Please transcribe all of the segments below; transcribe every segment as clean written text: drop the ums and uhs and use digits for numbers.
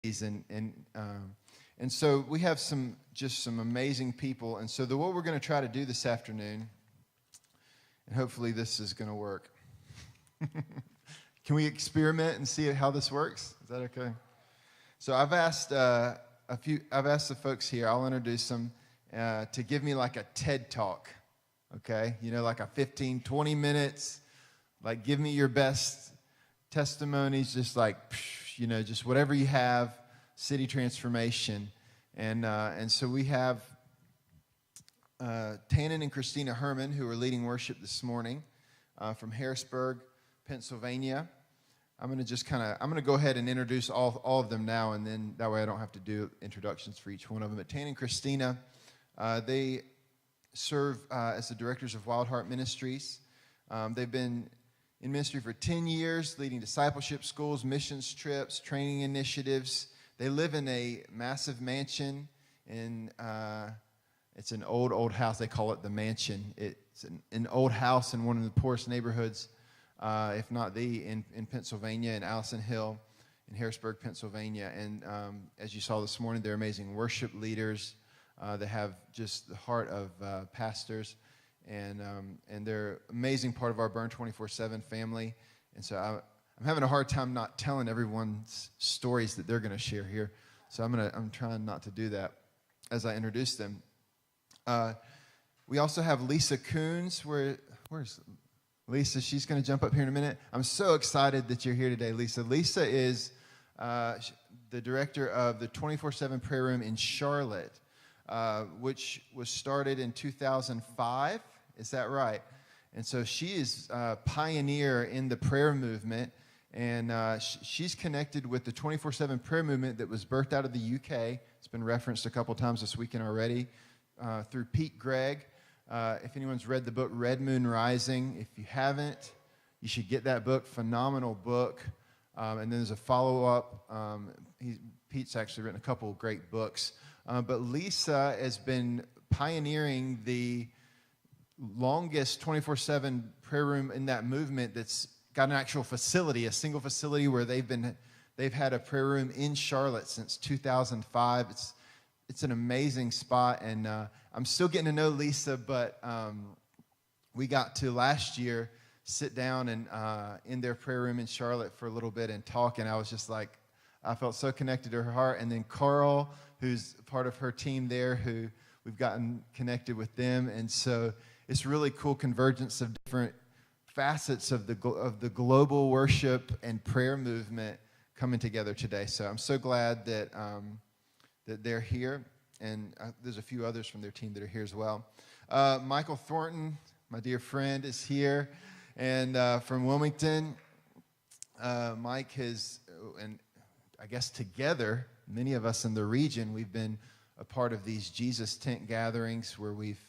and so we have some amazing people. And so what we're going to try to do this afternoon, and hopefully this is going to work. Can we experiment and see how this works? Is that okay? So I've asked the folks here, I'll introduce them, to give me like a TED Talk, okay? You know, like a 15, 20 minutes, like give me your best testimonies, just like, you know, just whatever you have, city transformation. And so we have Tannen and Christina Herman, who are leading worship this morning from Harrisburg, Pennsylvania. I'm going to go ahead and introduce all of them now, and then that way I don't have to do introductions for each one of them. But Tannen and Christina, they serve as the directors of Wild Heart Ministries. They've been in ministry for 10 years, leading discipleship schools, missions trips, training initiatives. They live in a massive mansion it's an old house. They call it the mansion. It's an old house in one of the poorest neighborhoods, if not in Pennsylvania, in Allison Hill, in Harrisburg, Pennsylvania. And as you saw this morning, they're amazing worship leaders. They have just the heart of pastors, and they're an amazing part of our Burn 24/7 family. And so I'm having a hard time not telling everyone's stories that they're going to share here. So I'm trying not to do that as I introduce them. We also have Lisa Coons. Where's Lisa? She's going to jump up here in a minute. I'm so excited that you're here today, Lisa. Lisa is the director of the 24/7 prayer room in Charlotte, which was started in 2005. Is that right? And so she is a pioneer in the prayer movement, and she's connected with the 24/7 prayer movement that was birthed out of the UK. It's been referenced a couple times this weekend already through Pete Greig. If anyone's read the book Red Moon Rising, if you haven't, you should get that book. Phenomenal book. And then there's a follow-up. Pete's actually written a couple of great books. But Lisa has been pioneering the longest 24/7 prayer room in that movement that's got an actual facility, a single facility where they've had a prayer room in Charlotte since 2005. It's an amazing spot, and I'm still getting to know Lisa, but we got to last year sit down and in their prayer room in Charlotte for a little bit and talk, and I was just like, I felt so connected to her heart. And then Carl, who's part of her team there, who we've gotten connected with them, and so it's really cool convergence of different facets of the global worship and prayer movement coming together today. So I'm so glad that they're here, and there's a few others from their team that are here as well. Michael Thornton, my dear friend, is here, and from Wilmington. Mike has, and I guess together, many of us in the region, we've been a part of these Jesus tent gatherings where we've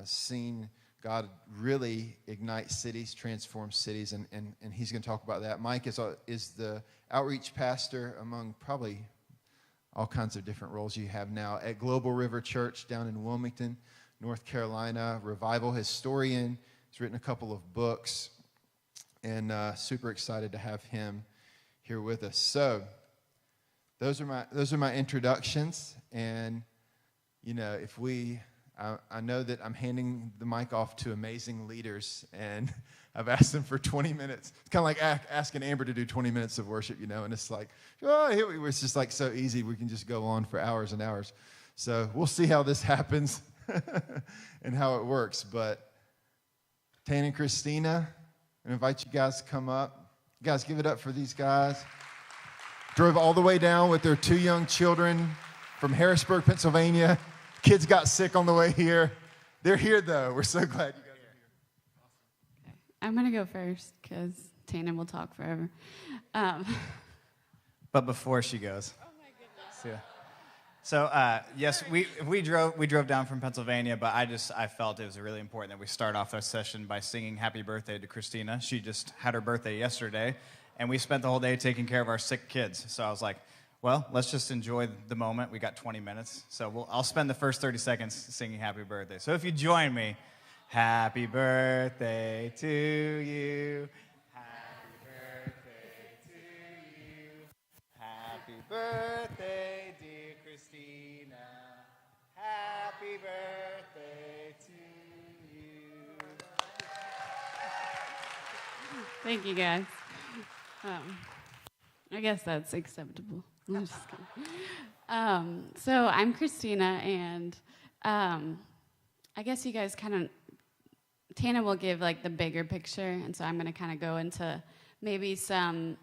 seen God really ignite cities, transform cities, and he's going to talk about that. Mike is the outreach pastor among probably all kinds of different roles you have now at Global River Church down in Wilmington, North Carolina, revival historian. He's written a couple of books, and super excited to have him here with us. So those are my introductions, and you know, I know that I'm handing the mic off to amazing leaders, and I've asked them for 20 minutes. It's kind of like asking Amber to do 20 minutes of worship, you know, and it's like, it's just like so easy. We can just go on for hours and hours. So we'll see how this happens and how it works. But Tannen and Christina, I invite you guys to come up. You guys give it up for these guys. Drove all the way down with their 2 young children from Harrisburg, Pennsylvania. Kids got sick on the way here. They're here, though. We're so glad you guys are here. Okay. I'm going to go first because Tannen will talk forever. But before she goes. Oh, my goodness. So yes, we drove down from Pennsylvania, but I felt it was really important that we start off our session by singing happy birthday to Christina. She just had her birthday yesterday, and we spent the whole day taking care of our sick kids. So I was like, well, let's just enjoy the moment. We got 20 minutes, so I'll spend the first 30 seconds singing happy birthday. So if you join me, happy birthday to you. Happy birthday to you. Happy birthday, dear Christina. Happy birthday to you. Thank you, guys. I guess that's acceptable. I'm just kidding. So I'm Christina, and I guess you guys kind of, Tana will give like the bigger picture, and so I'm going to kind of go into maybe some,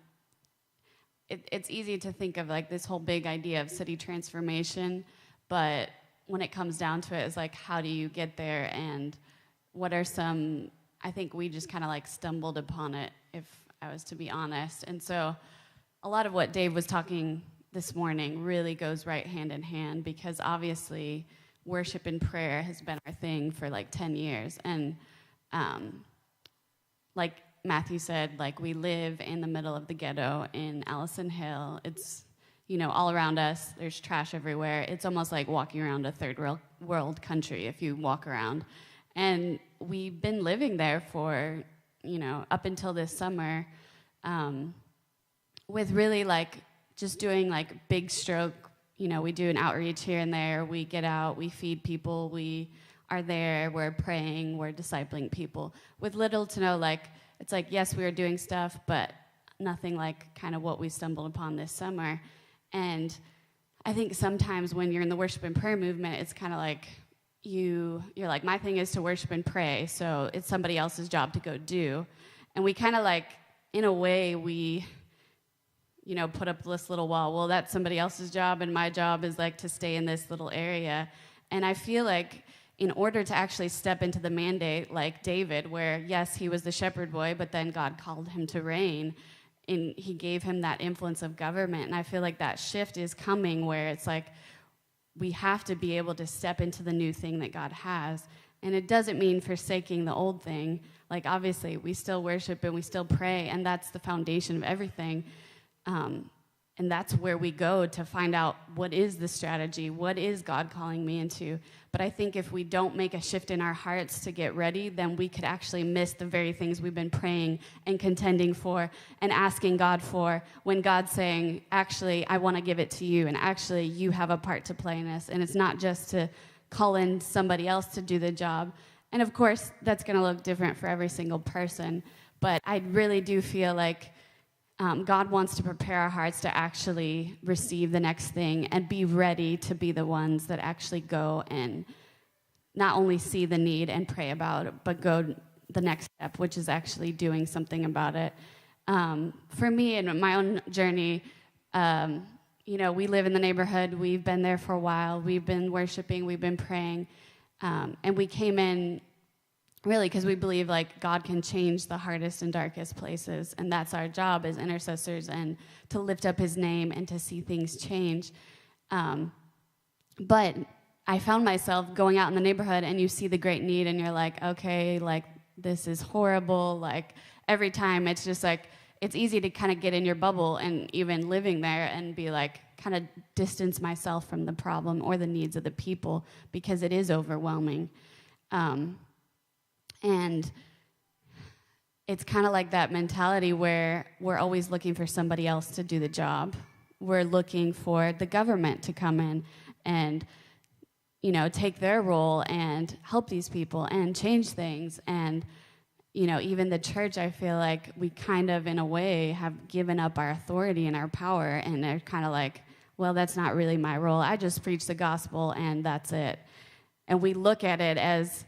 it's easy to think of like this whole big idea of city transformation, but when it comes down to it, it's like, how do you get there, and what are some, I think we just kind of like stumbled upon it, if I was to be honest. And so a lot of what Dave was talking this morning really goes right hand in hand, because obviously worship and prayer has been our thing for like 10 years. And like Matthew said, like we live in the middle of the ghetto in Allison Hill. It's, you know, all around us, there's trash everywhere. It's almost like walking around a third world country if you walk around. And we've been living there for, you know, up until this summer, with really like just doing like big stroke, you know, we do an outreach here and there, we get out, we feed people, we are there, we're praying, we're discipling people, with little to no, like, it's like, yes, we were doing stuff, but nothing like kind of what we stumbled upon this summer. And I think sometimes when you're in the worship and prayer movement, it's kind of like, you're like, my thing is to worship and pray, so it's somebody else's job to go do. And we kind of like, in a way, we, you know, put up this little wall. Well, that's somebody else's job, and my job is like to stay in this little area. And I feel like in order to actually step into the mandate, like David, where yes, he was the shepherd boy, but then God called him to reign, and he gave him that influence of government. And I feel like that shift is coming, where it's like we have to be able to step into the new thing that God has. And it doesn't mean forsaking the old thing. Like, obviously, we still worship and we still pray, and that's the foundation of everything. And that's where we go to find out, what is the strategy? What is God calling me into? But I think if we don't make a shift in our hearts to get ready, then we could actually miss the very things we've been praying and contending for and asking God for, when God's saying, actually, I want to give it to you, and actually, you have a part to play in this. And it's not just to call in somebody else to do the job. And of course, that's going to look different for every single person. But I really do feel like God wants to prepare our hearts to actually receive the next thing and be ready to be the ones that actually go and not only see the need and pray about it, but go the next step, which is actually doing something about it. For me, in my own journey, you know, we live in the neighborhood. We've been there for a while. We've been worshiping. We've been praying. And we came in really because we believe like God can change the hardest and darkest places. And that's our job as intercessors, and to lift up his name and to see things change. But I found myself going out in the neighborhood, and you see the great need, and you're like, okay, like this is horrible. Like every time it's just like, it's easy to kind of get in your bubble, and even living there and be like, kind of distance myself from the problem or the needs of the people, because it is overwhelming. And it's kind of like that mentality where we're always looking for somebody else to do the job. We're looking for the government to come in and, you know, take their role and help these people and change things. And, you know, even the church, I feel like we kind of, in a way, have given up our authority and our power, and they're kind of like, well, that's not really my role. I just preach the gospel, and that's it. And we look at it as,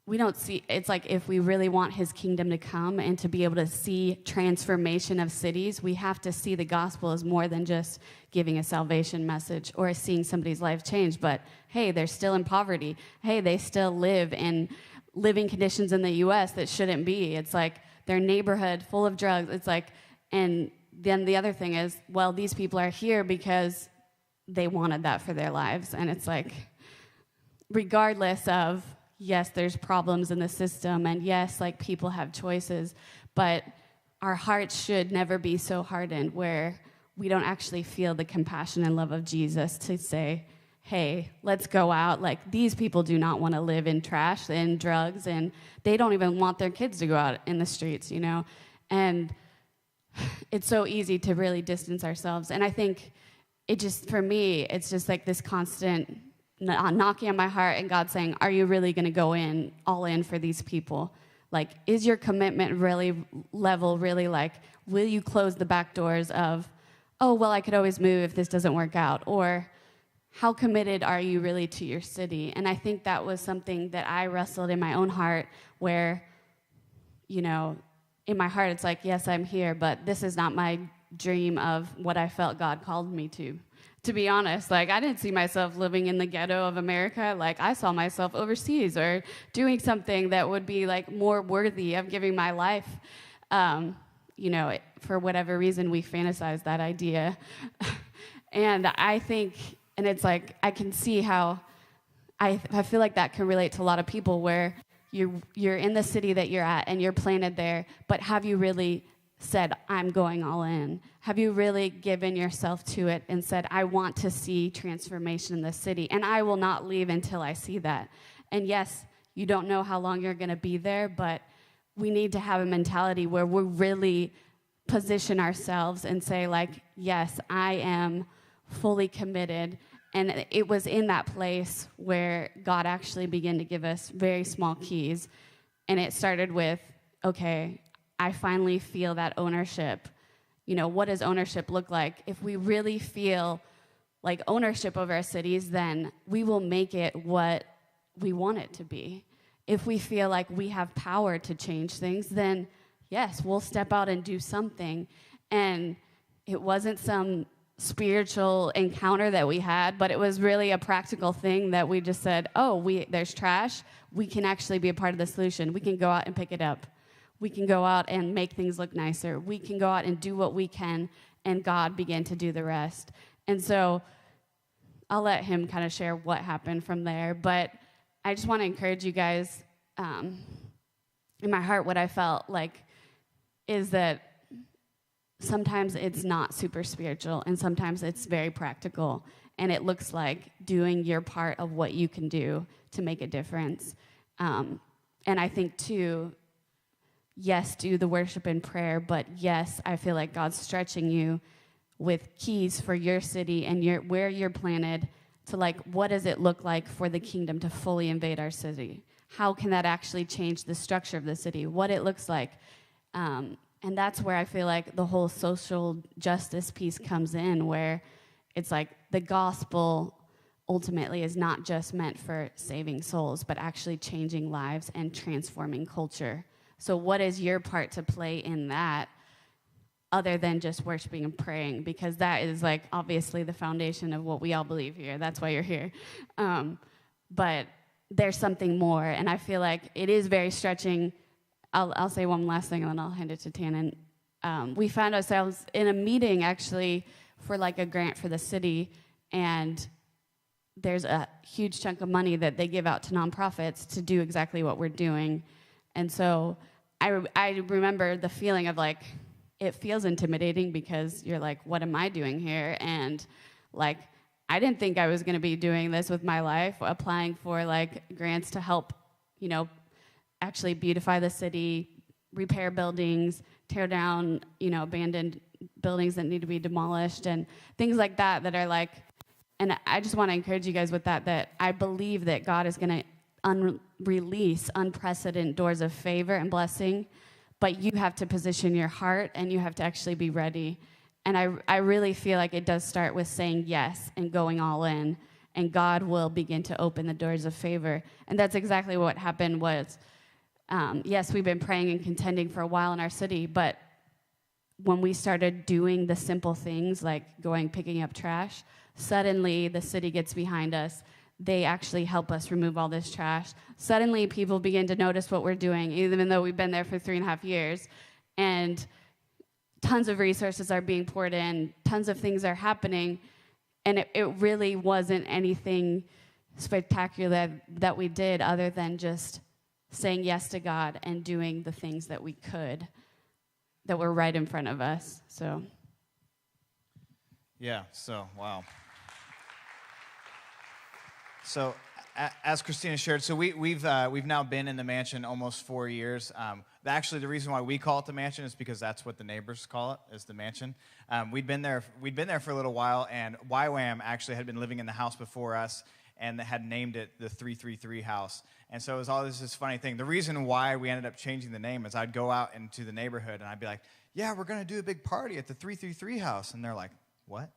we don't see, it's like if we really want his kingdom to come and to be able to see transformation of cities, we have to see the gospel as more than just giving a salvation message or seeing somebody's life change. But hey, they're still in poverty. Hey, they still live in living conditions in the U.S. that shouldn't be. It's like their neighborhood full of drugs. It's like, and then the other thing is, well, these people are here because they wanted that for their lives. And it's like, regardless of, yes, there's problems in the system, and yes, like people have choices, but our hearts should never be so hardened where we don't actually feel the compassion and love of Jesus to say, hey, let's go out. Like, these people do not want to live in trash and drugs, and they don't even want their kids to go out in the streets, you know? And it's so easy to really distance ourselves. And I think for me, it's just like this constant knocking on my heart and God saying, are you really going to go all in for these people? Like, is your commitment really like, will you close the back doors of, oh, well, I could always move if this doesn't work out? Or how committed are you really to your city? And I think that was something that I wrestled in my own heart where, in my heart, it's like, yes, I'm here, but this is not my dream of what I felt God called me to. To be honest, like, I didn't see myself living in the ghetto of America. Like, I saw myself overseas or doing something that would be, like, more worthy of giving my life. For whatever reason, we fantasize that idea. And I think, and it's like, I can see how, I feel like that can relate to a lot of people where you're in the city that you're at and you're planted there, but have you really said, I'm going all in? Have you really given yourself to it and said, I want to see transformation in this city, and I will not leave until I see that? And yes, you don't know how long you're going to be there, but we need to have a mentality where we really position ourselves and say, like, yes, I am fully committed. And it was in that place where God actually began to give us very small keys. And it started with, okay, I finally feel that ownership. What does ownership look like? If we really feel like ownership over our cities, then we will make it what we want it to be. If we feel like we have power to change things, then yes, we'll step out and do something. And it wasn't some spiritual encounter that we had, but it was really a practical thing that we just said, there's trash. We can actually be a part of the solution. We can go out and pick it up. We can go out and make things look nicer. We can go out and do what we can, and God began to do the rest. And so I'll let him kind of share what happened from there. But I just want to encourage you guys, in my heart, what I felt like is that sometimes it's not super spiritual, and sometimes it's very practical, and it looks like doing your part of what you can do to make a difference. And I think, too, yes, do the worship and prayer, but yes, I feel like God's stretching you with keys for your city and where you're planted to, like, what does it look like for the kingdom to fully invade our city? How can that actually change the structure of the city? What it looks like. And that's where I feel like the whole social justice piece comes in, where it's like the gospel ultimately is not just meant for saving souls, but actually changing lives and transforming culture. So what is your part to play in that, other than just worshiping and praying? Because that is, like, obviously the foundation of what we all believe here. That's why you're here. But there's something more, and I feel like it is very stretching. I'll say one last thing, and then I'll hand it to Tannen. We found ourselves in a meeting, actually, for, like, a grant for the city, and there's a huge chunk of money that they give out to nonprofits to do exactly what we're doing. And so I remember the feeling of, like, it feels intimidating because you're like, what am I doing here? And, like, I didn't think I was going to be doing this with my life, applying for, like, grants to help, actually beautify the city, repair buildings, tear down, abandoned buildings that need to be demolished, and things like that are like, and I just want to encourage you guys with that I believe that God is going to release unprecedented doors of favor and blessing, but you have to position your heart, and you have to actually be ready. And I really feel like it does start with saying yes and going all in, and God will begin to open the doors of favor. And that's exactly what happened was, yes, we've been praying and contending for a while in our city, but when we started doing the simple things like picking up trash, suddenly the city gets behind us. They actually help us remove all this trash. Suddenly people begin to notice what we're doing, even though we've been there for 3.5 years. And tons of resources are being poured in, tons of things are happening, and it really wasn't anything spectacular that we did other than just saying yes to God and doing the things that we could, that were right in front of us. So, yeah, so, wow. So as Christina shared, so we've now been in the mansion almost 4 years. Actually, the reason why we call it the mansion is because that's what the neighbors call it, is the mansion. We'd been there for a little while, and YWAM actually had been living in the house before us, and they had named it the 333 house. And so it was always this funny thing. The reason why we ended up changing the name is I'd go out into the neighborhood, and I'd be like, yeah, we're going to do a big party at the 333 house. And they're like, what?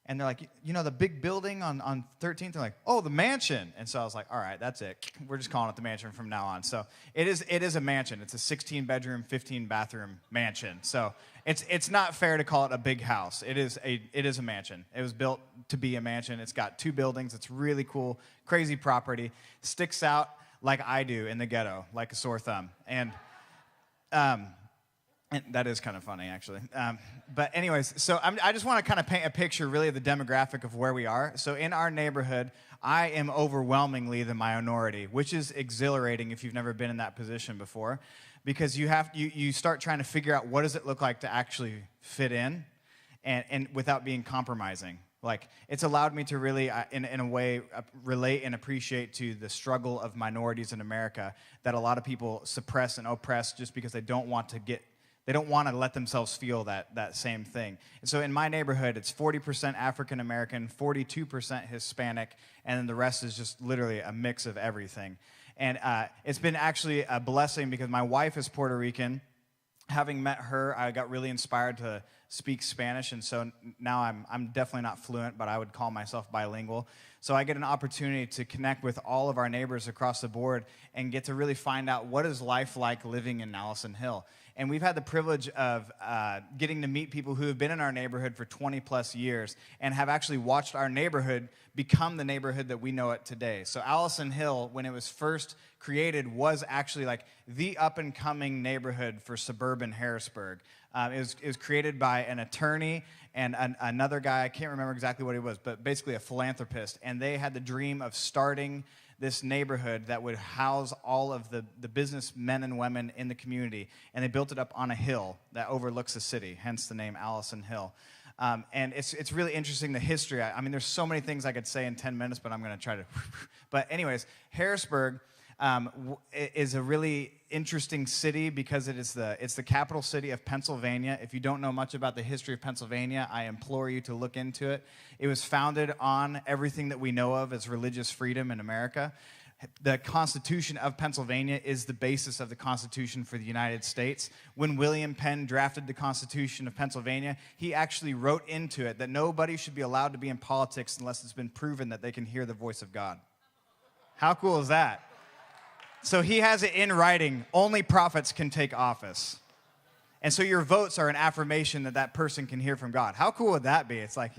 And they're like, you know, the big building on 13th? They're like, oh, the mansion. And so I was like, all right, that's it. We're just calling it the mansion from now on. So it is a mansion. It's a 16-bedroom, 15-bathroom mansion. So it's not fair to call it a big house. It is a mansion. It was built to be a mansion. It's got 2 buildings. It's really cool, crazy property. Sticks out like I do in the ghetto, like a sore thumb. And that is kind of funny, actually. But anyways, so I just want to kind of paint a picture, really, of the demographic of where we are. So in our neighborhood, I am overwhelmingly the minority, which is exhilarating if you've never been in that position before, because you start trying to figure out what does it look like to actually fit in, and without being compromising. Like, it's allowed me to really, in a way, relate and appreciate to the struggle of minorities in America that a lot of people suppress and oppress just because they don't want to let themselves feel that same thing. And so in my neighborhood, it's 40% African American, 42% Hispanic, and then the rest is just literally a mix of everything. And it's been actually a blessing because my wife is Puerto Rican. Having met her, I got really inspired to speak Spanish, and so now I'm definitely not fluent, but I would call myself bilingual. So I get an opportunity to connect with all of our neighbors across the board and get to really find out what is life like living in Allison Hill. And we've had the privilege of getting to meet people who have been in our neighborhood for 20 plus years and have actually watched our neighborhood become the neighborhood that we know it today. So Allison Hill, when it was first created, was actually like the up-and-coming neighborhood for suburban Harrisburg. It was created by an attorney and another guy, I can't remember exactly what he was, but basically a philanthropist. And they had the dream of starting this neighborhood that would house all of the businessmen and women in the community. And they built it up on a hill that overlooks the city, hence the name Allison Hill. And it's really interesting, the history. I mean, there's so many things I could say in 10 minutes, but I'm going to try to. But anyways, Harrisburg is a really interesting city because it's the capital city of Pennsylvania. If you don't know much about the history of Pennsylvania, I implore you to look into it. It was founded on everything that we know of as religious freedom in America. The Constitution of Pennsylvania is the basis of the Constitution for the United States. When William Penn drafted the Constitution of Pennsylvania, he actually wrote into it that nobody should be allowed to be in politics unless it's been proven that they can hear the voice of God. How cool is that? So he has it in writing, only prophets can take office. And so your votes are an affirmation that that person can hear from God. How cool would that be? It's like,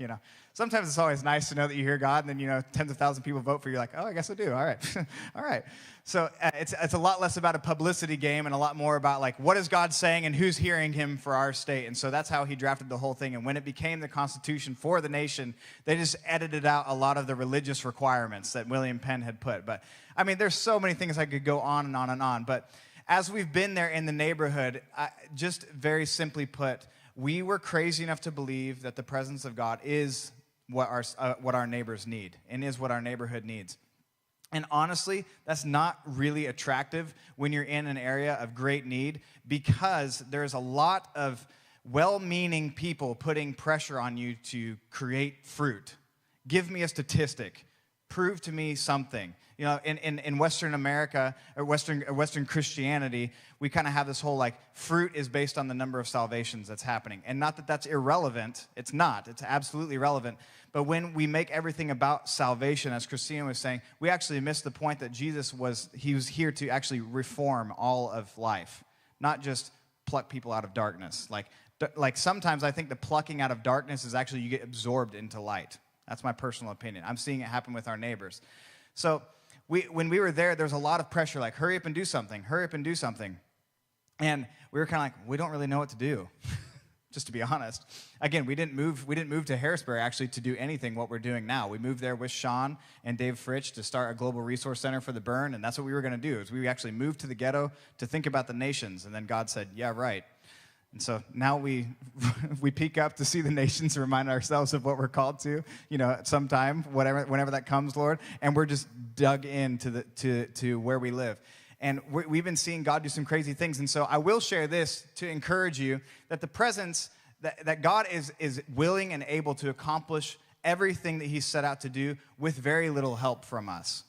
sometimes it's always nice to know that you hear God, and then, tens of thousands of people vote for you. Like, oh, I guess I do. All right. All right. So it's a lot less about a publicity game and a lot more about, like, what is God saying and who's hearing him for our state. And so that's how he drafted the whole thing. And when it became the Constitution for the nation, they just edited out a lot of the religious requirements that William Penn had put. But, I mean, there's so many things I could go on and on and on. But as we've been there in the neighborhood, just very simply put, we were crazy enough to believe that the presence of God is what our neighbors need and is what our neighborhood needs. And honestly, that's not really attractive when you're in an area of great need, because there's a lot of well-meaning people putting pressure on you to create fruit. Give me a statistic. Prove to me something. In Western America, or Western Christianity, we kind of have this whole, like, fruit is based on the number of salvations that's happening. And not that that's irrelevant. It's not. It's absolutely relevant. But when we make everything about salvation, as Christina was saying, we actually miss the point that Jesus was here to actually reform all of life, not just pluck people out of darkness. Like sometimes I think the plucking out of darkness is actually you get absorbed into light. That's my personal opinion. I'm seeing it happen with our neighbors. So when we were there was a lot of pressure, like, hurry up and do something, hurry up and do something. And we were kind of like, we don't really know what to do, just to be honest. Again, we didn't move to Harrisburg, actually, to do anything what we're doing now. We moved there with Sean and Dave Fritsch to start a global resource center for the burn, and that's what we were going to do, is we actually moved to the ghetto to think about the nations. And then God said, yeah, right. And so now we peek up to see the nations and remind ourselves of what we're called to, at some time, whenever that comes, Lord. And we're just dug into to where we live. And we've been seeing God do some crazy things. And so I will share this to encourage you that the presence, that God is willing and able to accomplish everything that He set out to do with very little help from us.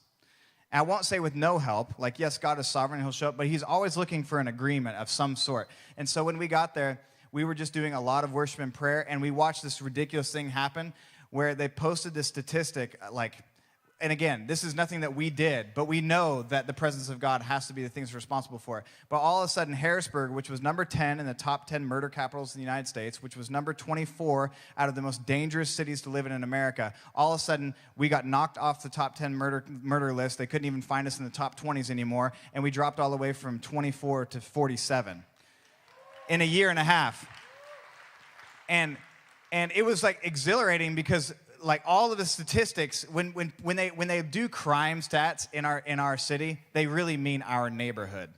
And I won't say with no help, like, yes, God is sovereign and He'll show up, but He's always looking for an agreement of some sort. And so when we got there, we were just doing a lot of worship and prayer, and we watched this ridiculous thing happen where they posted this statistic, and again, this is nothing that we did, but we know that the presence of God has to be the things responsible for it. But all of a sudden, Harrisburg, which was number 10 in the top 10 murder capitals in the United States, which was number 24 out of the most dangerous cities to live in America, all of a sudden, we got knocked off the top 10 murder list. They couldn't even find us in the top 20s anymore, and we dropped all the way from 24 to 47 in a year and a half. And it was exhilarating because all of the statistics, when they do crime stats in our city, they really mean our neighborhood.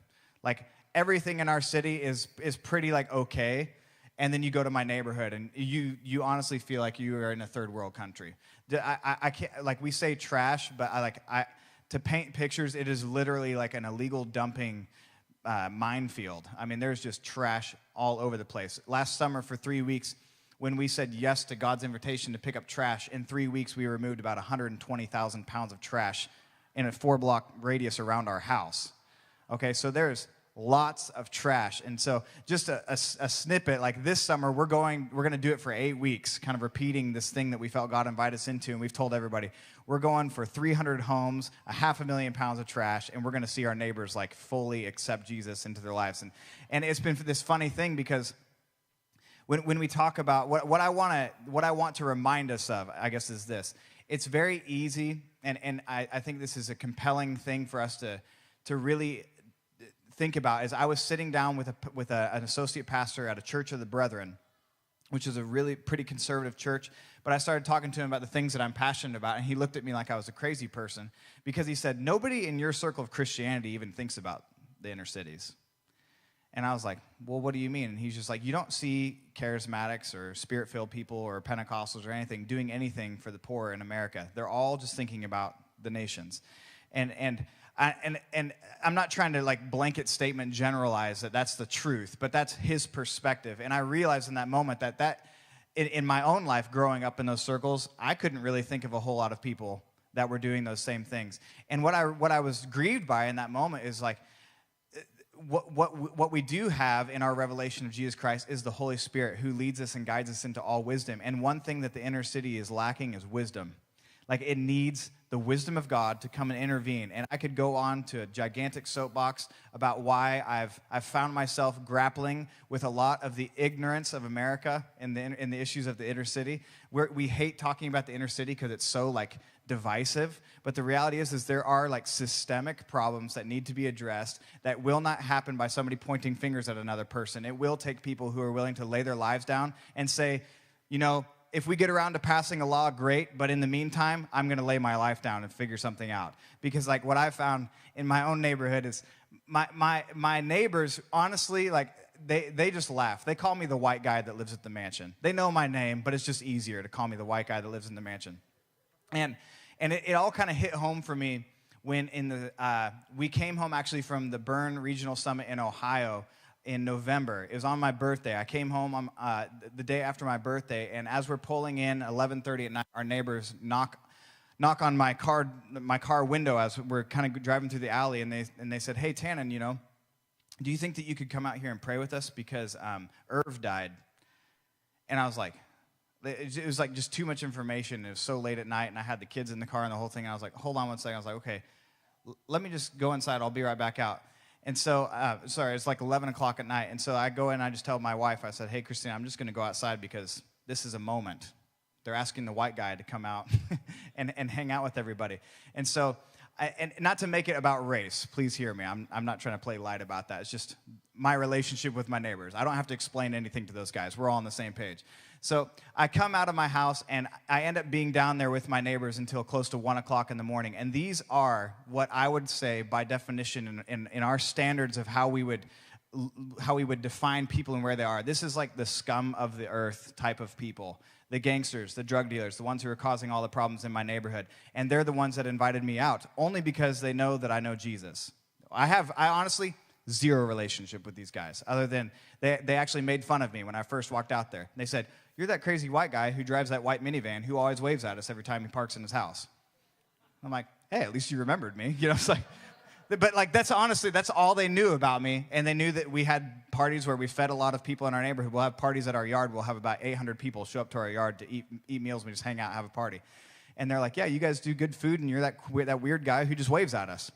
Everything in our city is pretty okay, and then you go to my neighborhood and you honestly feel like you are in a third world country. I can't, we say trash, but to paint pictures, it is literally like an illegal dumping minefield. I mean, there's just trash all over the place. Last summer for 3 weeks, when we said yes to God's invitation to pick up trash, in 3 weeks we removed about 120,000 pounds of trash in a 4-block radius around our house. Okay, so there's lots of trash. And so just a snippet, this summer we're going to do it for 8 weeks, kind of repeating this thing that we felt God invited us into, and we've told everybody, we're going for 300 homes, 500,000 pounds of trash, and we're going to see our neighbors fully accept Jesus into their lives. And it's been this funny thing because when we talk about what I want to remind us of, I guess, is this. It's very easy, and I think this is a compelling thing for us to really think about. Is I was sitting down with an associate pastor at a Church of the Brethren, which is a really pretty conservative church, but I started talking to him about the things that I'm passionate about, and he looked at me like I was a crazy person because he said, nobody in your circle of Christianity even thinks about the inner cities. And I was like, well, what do you mean? And he's just like, you don't see charismatics or spirit-filled people or Pentecostals or anything doing anything for the poor in America. They're all just thinking about the nations. And I'm not trying to blanket statement generalize that that's the truth, but that's his perspective. And I realized in that moment that in my own life growing up in those circles, I couldn't really think of a whole lot of people that were doing those same things. And what I was grieved by in that moment is what we do have in our revelation of Jesus Christ is the Holy Spirit who leads us and guides us into all wisdom. And one thing that the inner city is lacking is wisdom. It needs the wisdom of God to come and intervene. And I could go on to a gigantic soapbox about why I've found myself grappling with a lot of the ignorance of America in the issues of the inner city. We hate talking about the inner city because it's so divisive, but the reality is there are systemic problems that need to be addressed that will not happen by somebody pointing fingers at another person. It will take people who are willing to lay their lives down and say, if we get around to passing a law, great, but in the meantime, I'm going to lay my life down and figure something out. Because what I found in my own neighborhood is my neighbors, honestly, they just laugh. They call me the white guy that lives at the mansion. They know my name, but it's just easier to call me the white guy that lives in the mansion. And it all kind of hit home for me when we came home actually from the Bern Regional Summit in Ohio in November. It was on my birthday. I came home on the day after my birthday, and as we're pulling in 11:30 at night, our neighbors knock on my car window as we're kind of driving through the alley, and they said, "Hey, Tannen, do you think that you could come out here and pray with us because Irv died?" And I was like, it was just too much information. It was so late at night, and I had the kids in the car and the whole thing. And I was like, hold on one second. I was like, okay, let me just go inside. I'll be right back out. And so, it's 11 o'clock at night. And so I go in and I just tell my wife, I said, hey, Christina, I'm just going to go outside because this is a moment. They're asking the white guy to come out and hang out with everybody. And so, and not to make it about race, please hear me. I'm not trying to play light about that. It's just my relationship with my neighbors. I don't have to explain anything to those guys. We're all on the same page. So I come out of my house, and I end up being down there with my neighbors until close to 1 o'clock in the morning. And these are what I would say, by definition, in our standards of how we would how we would define people and where they are. This is like the scum of the earth type of people. The gangsters, the drug dealers, the ones who are causing all the problems in my neighborhood. And they're the ones that invited me out, only because they know that I know Jesus. I honestly, zero relationship with these guys, other than they actually made fun of me when I first walked out there. They said, "You're that crazy white guy who drives that white minivan who always waves at us every time he parks in his house." I'm like, hey, at least you remembered me. It's like, but like that's all they knew about me. And they knew that we had parties where we fed a lot of people in our neighborhood. We'll have parties at our yard. We'll have about 800 people show up to our yard to eat meals. We just hang out and have a party. And they're like, yeah, you guys do good food, and you're that weird guy who just waves at us.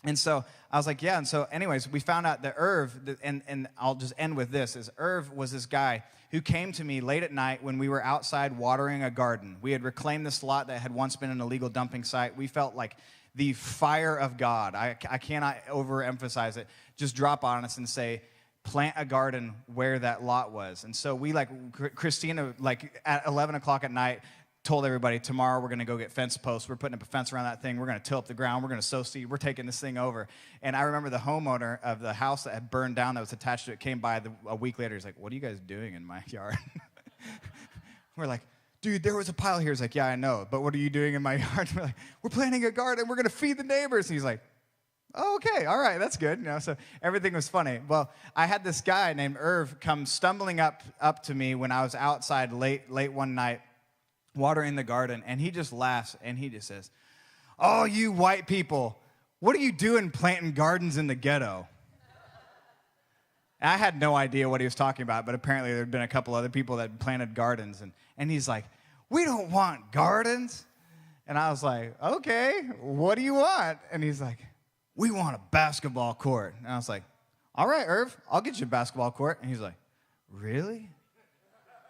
And so I was like, yeah. And so anyways, we found out that Irv, and I'll just end with this, is Irv was this guy who came to me late at night when we were outside watering a garden. We had reclaimed this lot that had once been an illegal dumping site. We felt like the fire of God, I cannot overemphasize it, just drop on us and say, plant a garden where that lot was. And so we, Christina, at 11 o'clock at night, told everybody, tomorrow we're going to go get fence posts. We're putting up a fence around that thing. We're going to till up the ground. We're going to sow seed. We're taking this thing over. And I remember the homeowner of the house that had burned down that was attached to it came by a week later. He's like, what are you guys doing in my yard? We're like, dude, there was a pile here. He's like, yeah, I know, but what are you doing in my yard? We're like, we're planting a garden. We're going to feed the neighbors. And he's like, oh, okay, all right, that's good. So everything was funny. Well, I had this guy named Irv come stumbling up to me when I was outside late one night watering the garden, and he just laughs, and he just says, oh, you white people, what are you doing planting gardens in the ghetto? And I had no idea what he was talking about, but apparently there had been a couple other people that had planted gardens, and he's like, we don't want gardens. And I was like, okay, what do you want? And he's like, we want a basketball court. And I was like, all right, Irv, I'll get you a basketball court. And he's like, really?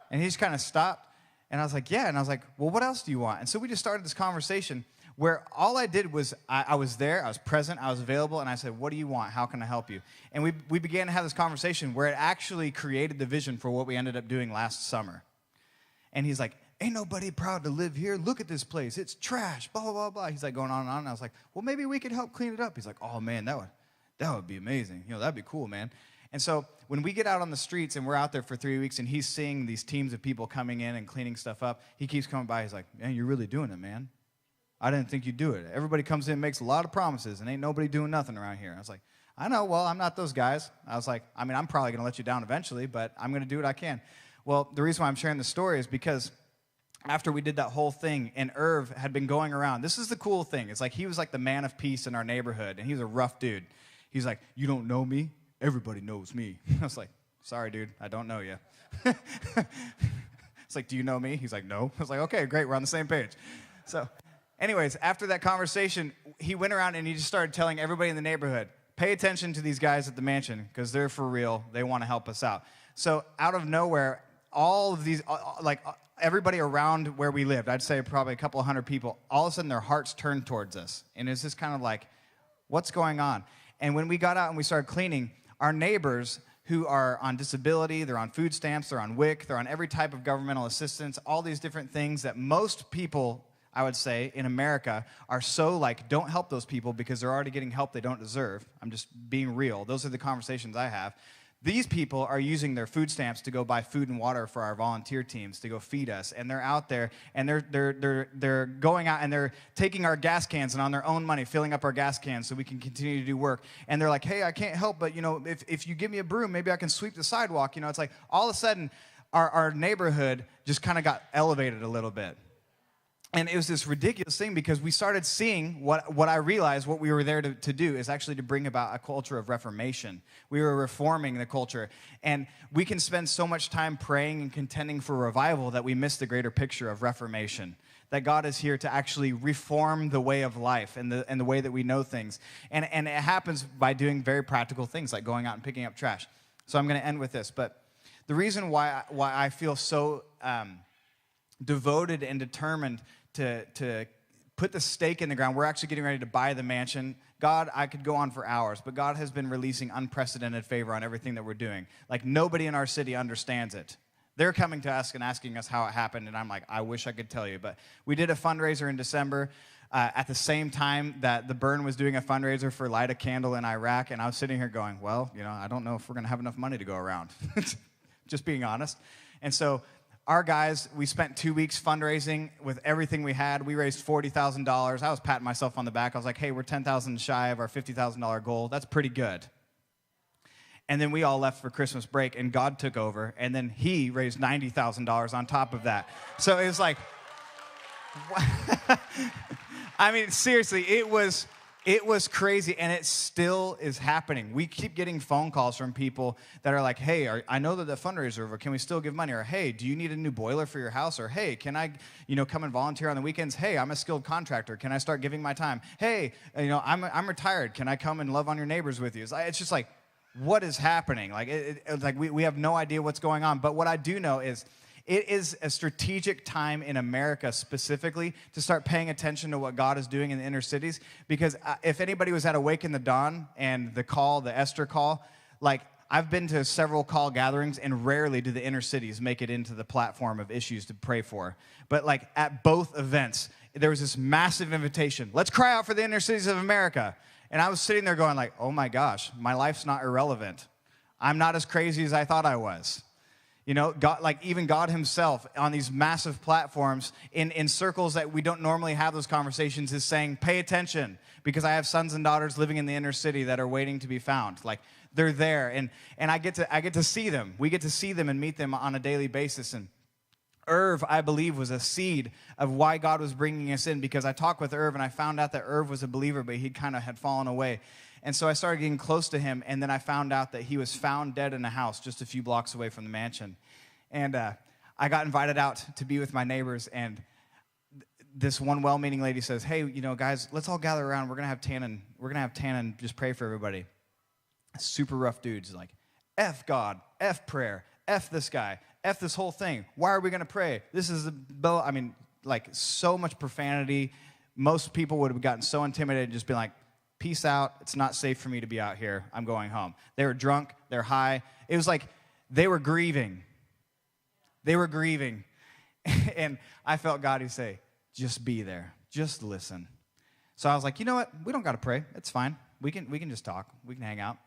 And he just kind of stopped. And I was like, yeah. And I was like, well, what else do you want? And so we just started this conversation where all I did was I was there, I was present, I was available, and I said, what do you want? How can I help you? And we began to have this conversation where it actually created the vision for what we ended up doing last summer. And he's like, ain't nobody proud to live here. Look at this place. It's trash, blah, blah, blah, blah. He's like going on and on. And I was like, well, maybe we could help clean it up. He's like, oh, man, that would be amazing. That'd be cool, man. And so when we get out on the streets and we're out there for 3 weeks and he's seeing these teams of people coming in and cleaning stuff up, he keeps coming by. He's like, man, you're really doing it, man. I didn't think you'd do it. Everybody comes in, makes a lot of promises, and ain't nobody doing nothing around here. I was like, I know. Well, I'm not those guys. I was like, I mean, I'm probably going to let you down eventually, but I'm going to do what I can. Well, the reason why I'm sharing this story is because after we did that whole thing, and Irv had been going around. This is the cool thing. It's like he was like the man of peace in our neighborhood, and he was a rough dude. He's like, you don't know me? Everybody knows me. I was like, sorry, dude, I don't know you. It's like, do you know me? He's like, no. I was like, okay, great, we're on the same page. So anyways, after that conversation, he went around and he just started telling everybody in the neighborhood, pay attention to these guys at the mansion because they're for real. They want to help us out. So out of nowhere, all of these, everybody around where we lived, I'd say probably a couple hundred people, all of a sudden their hearts turned towards us. And it's just kind of like, what's going on? And when we got out and we started cleaning, our neighbors who are on disability, they're on food stamps, they're on WIC, they're on every type of governmental assistance, all these different things that most people, I would say, in America are so like, don't help those people because they're already getting help they don't deserve. I'm just being real. Those are the conversations I have. These people are using their food stamps to go buy food and water for our volunteer teams to go feed us, and they're out there and they're going out and they're taking our gas cans and on their own money filling up our gas cans so we can continue to do work. And they're like, hey, I can't help, but if you give me a broom, maybe I can sweep the sidewalk. It's like all of a sudden our neighborhood just kind of got elevated a little bit. And it was this ridiculous thing because we started seeing what I realized what we were there to do is actually to bring about a culture of reformation. We were reforming the culture. And we can spend so much time praying and contending for revival that we miss the greater picture of reformation. That God is here to actually reform the way of life and the way that we know things. And it happens by doing very practical things like going out and picking up trash. So I'm going to end with this. But the reason why I feel so devoted and determined to put the stake in the ground. We're actually getting ready to buy the mansion. God, I could go on for hours, but God has been releasing unprecedented favor on everything that we're doing. Like nobody in our city understands it. They're coming to us and asking us how it happened, and I'm like, I wish I could tell you. But we did a fundraiser in December. at the same time that the Burn was doing a fundraiser for Light a Candle in Iraq, and I was sitting here going, well, I don't know if we're going to have enough money to go around, just being honest. And so our guys, we spent 2 weeks fundraising with everything we had. We raised $40,000. I was patting myself on the back. I was like, hey, we're $10,000 shy of our $50,000 goal. That's pretty good. And then we all left for Christmas break, and God took over, and then he raised $90,000 on top of that. So it was like, I mean, seriously, it was crazy, and it still is happening. We keep getting phone calls from people that are like, hey, I know that the fundraiser over. Can we still give money? Or, hey, do you need a new boiler for your house? Or, hey, can I, come and volunteer on the weekends? Hey, I'm a skilled contractor. Can I start giving my time? Hey, I'm retired. Can I come and love on your neighbors with you? It's just like, what is happening? Like, it's like we have no idea what's going on. But what I do know is it is a strategic time in America specifically to start paying attention to what God is doing in the inner cities. Because if anybody was at Awaken the Dawn and the Esther call, like I've been to several call gatherings, and rarely do the inner cities make it into the platform of issues to pray for. But like at both events, there was this massive invitation. Let's cry out for the inner cities of America. And I was sitting there going like, oh my gosh, my life's not irrelevant. I'm not as crazy as I thought I was. God, like even God himself on these massive platforms in circles that we don't normally have those conversations is saying, pay attention, because I have sons and daughters living in the inner city that are waiting to be found. Like they're there, and I get to see them. We get to see them and meet them on a daily basis. And Irv, I believe, was a seed of why God was bringing us in, because I talked with Irv and I found out that Irv was a believer, but he kind of had fallen away. And so I started getting close to him, and then I found out that he was found dead in a house just a few blocks away from the mansion. And I got invited out to be with my neighbors, and this one well-meaning lady says, hey, guys, let's all gather around. We're going to have Tannen just pray for everybody. Super rough dudes, like, F God, F prayer, F this guy, F this whole thing. Why are we going to pray? This is so much profanity. Most people would have gotten so intimidated and just been like, peace out. It's not safe for me to be out here. I'm going home. They were drunk. They're high. It was like they were grieving. They were grieving. And I felt God would say, just be there. Just listen. So I was like, you know what? We don't got to pray. It's fine. We can just talk. We can hang out.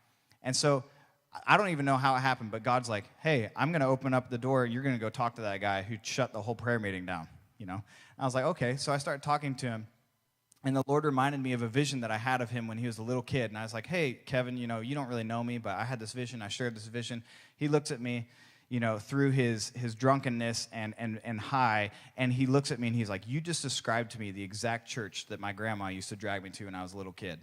And so I don't even know how it happened, but God's like, hey, I'm going to open up the door. You're going to go talk to that guy who shut the whole prayer meeting down. I was like, okay. So I started talking to him. And the Lord reminded me of a vision that I had of him when he was a little kid. And I was like, hey, Kevin, you don't really know me, but I had this vision. I shared this vision. He looks at me, through his drunkenness and high, and he looks at me and he's like, you just described to me the exact church that my grandma used to drag me to when I was a little kid.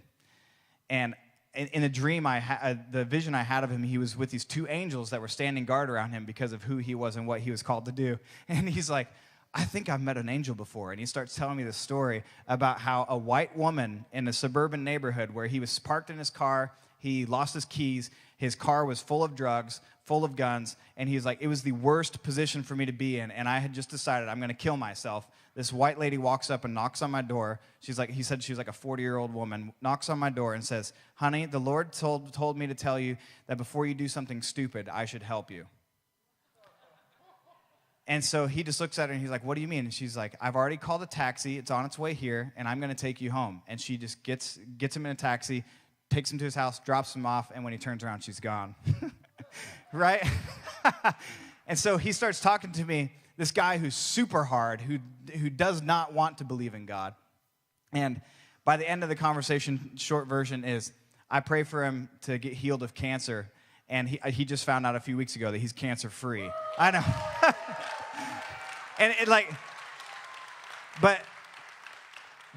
And in a dream, the vision I had of him, he was with these two angels that were standing guard around him because of who he was and what he was called to do. And he's like, I think I've met an angel before. And he starts telling me this story about how a white woman in a suburban neighborhood where he was parked in his car, he lost his keys, his car was full of drugs, full of guns, and he's like, it was the worst position for me to be in, and I had just decided I'm going to kill myself. This white lady walks up and knocks on my door. He said she was like a 40-year-old woman, knocks on my door and says, honey, the Lord told me to tell you that before you do something stupid, I should help you. And so he just looks at her and he's like, what do you mean? And she's like, I've already called a taxi. It's on its way here, and I'm going to take you home. And she just gets him in a taxi, takes him to his house, drops him off, and when he turns around, she's gone. Right? And so he starts talking to me, this guy who's super hard, who does not want to believe in God. And by the end of the conversation, short version is, I pray for him to get healed of cancer, and he just found out a few weeks ago that he's cancer-free. I know. And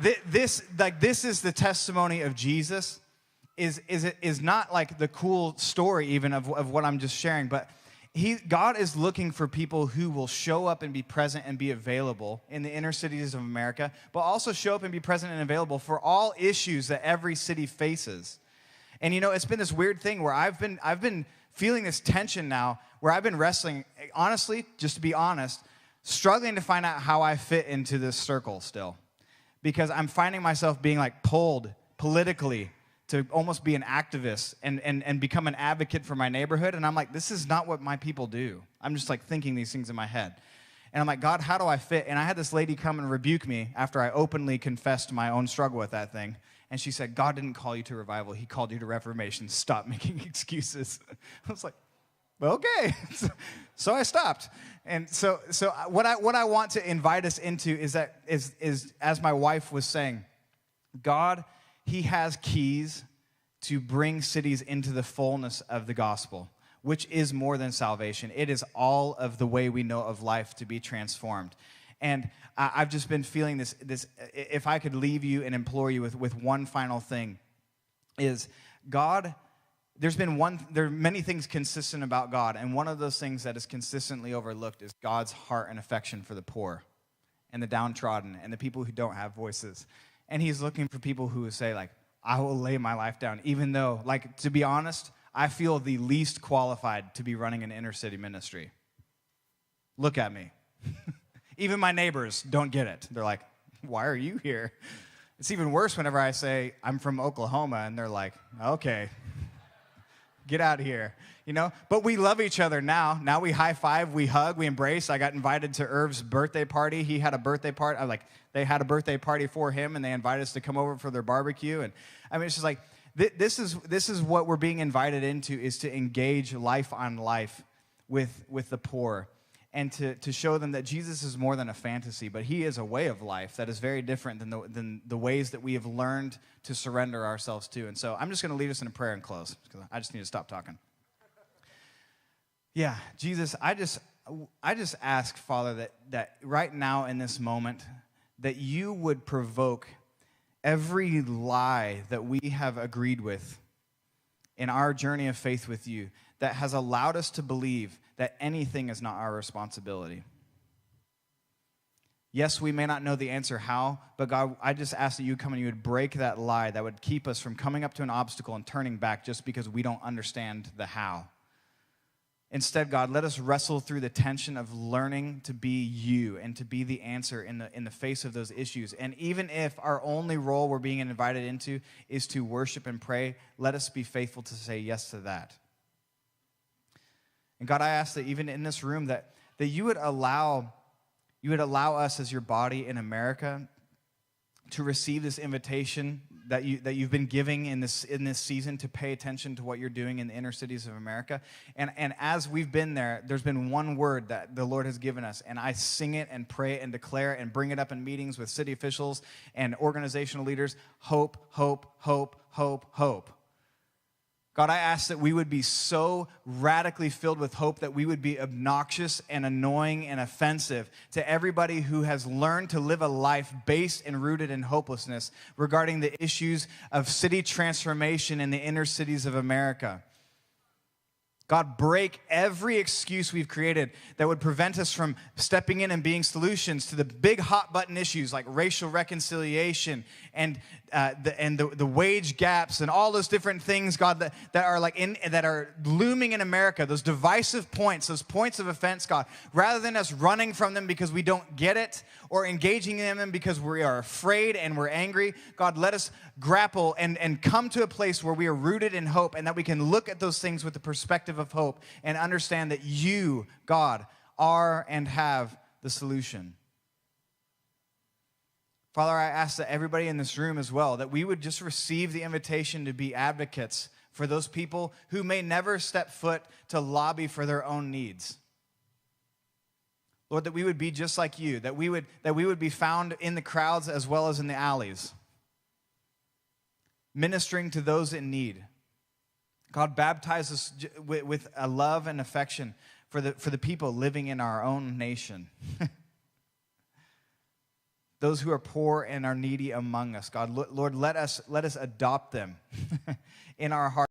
this is the testimony of Jesus. Is not like the cool story even of what I'm just sharing, but God is looking for people who will show up and be present and be available in the inner cities of America, but also show up and be present and available for all issues that every city faces. And it's been this weird thing where I've been feeling this tension now, where I've been wrestling, honestly, just to be honest, struggling to find out how I fit into this circle still, because I'm finding myself being like pulled politically to almost be an activist and become an advocate for my neighborhood. And I'm like, this is not what my people do. I'm just like thinking these things in my head. And I'm like, God, how do I fit? And I had this lady come and rebuke me after I openly confessed my own struggle with that thing. And she said, God didn't call you to revival. He called you to reformation. Stop making excuses. I was like, well, okay. So I stopped. And so what I want to invite us into is that, as my wife was saying, God, he has keys to bring cities into the fullness of the gospel, which is more than salvation. It is all of the way we know of life to be transformed. And I've just been feeling this, if I could leave you and implore you with one final thing, is God, there are many things consistent about God, and one of those things that is consistently overlooked is God's heart and affection for the poor and the downtrodden and the people who don't have voices. And he's looking for people who say, like, I will lay my life down, even though, like, to be honest, I feel the least qualified to be running an inner city ministry. Look at me. Even my neighbors don't get it. They're like, why are you here? It's even worse whenever I say, I'm from Oklahoma, and they're like, okay, get out of here. But we love each other now. Now we high five, we hug, we embrace. I got invited to Irv's birthday party. He had a birthday party. They had a birthday party for him, and they invited us to come over for their barbecue. And I mean, it's just like, this is what we're being invited into, is to engage life on life with the poor, and to show them that Jesus is more than a fantasy, but he is a way of life that is very different than the ways that we have learned to surrender ourselves to. And so I'm just going to lead us in a prayer and close, because I just need to stop talking. Yeah, Jesus, I just ask, Father, that right now in this moment, that you would provoke every lie that we have agreed with in our journey of faith with you that has allowed us to believe that anything is not our responsibility. Yes, we may not know the answer how, but God, I just ask that you would come and you would break that lie that would keep us from coming up to an obstacle and turning back just because we don't understand the how. Instead, God, let us wrestle through the tension of learning to be you and to be the answer in the face of those issues. And even if our only role we're being invited into is to worship and pray, let us be faithful to say yes to that. And God, I ask that even in this room that you would allow us as your body in America to receive this invitation that you've been giving in this season to pay attention to what you're doing in the inner cities of America. And as we've been there, there's been one word that the Lord has given us, and I sing it and pray and declare and bring it up in meetings with city officials and organizational leaders: hope, hope, hope, hope, hope. God, I ask that we would be so radically filled with hope that we would be obnoxious and annoying and offensive to everybody who has learned to live a life based and rooted in hopelessness regarding the issues of city transformation in the inner cities of America. God, break every excuse we've created that would prevent us from stepping in and being solutions to the big hot button issues like racial reconciliation and the wage gaps and all those different things, God, that are looming in America. Those divisive points, those points of offense, God, rather than us running from them because we don't get it or engaging in them because we are afraid and we're angry, God, let us grapple and come to a place where we are rooted in hope and that we can look at those things with the perspective of hope and understand that you, God, are and have the solution. Father, I ask that everybody in this room as well, that we would just receive the invitation to be advocates for those people who may never step foot to lobby for their own needs. Lord, that we would be just like you, that we would be found in the crowds as well as in the alleys, ministering to those in need. God, baptize us with a love and affection for the people living in our own nation. Those who are poor and are needy among us, God, Lord, let us adopt them in our hearts.